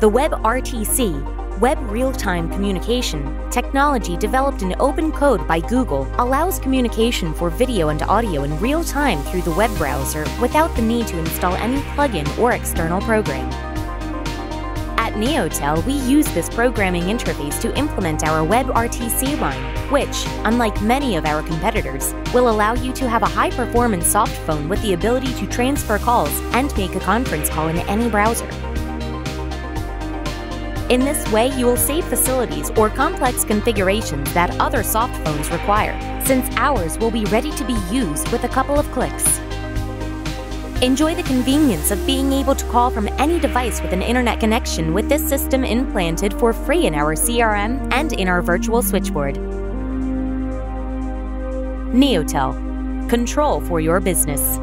The WebRTC, Web Real-Time Communication, technology developed in open code by Google allows communication for video and audio in real time through the web browser without the need to install any plugin or external program. At Neotel, we use this programming interface to implement our WebRTC line, which, unlike many of our competitors, will allow you to have a high-performance soft phone with the ability to transfer calls and make a conference call in any browser. In this way, you will save facilities or complex configurations that other soft phones require, since ours will be ready to be used with a couple of clicks. Enjoy the convenience of being able to call from any device with an internet connection with this system implanted for free in our CRM and in our virtual switchboard. Neotel. Control for your business.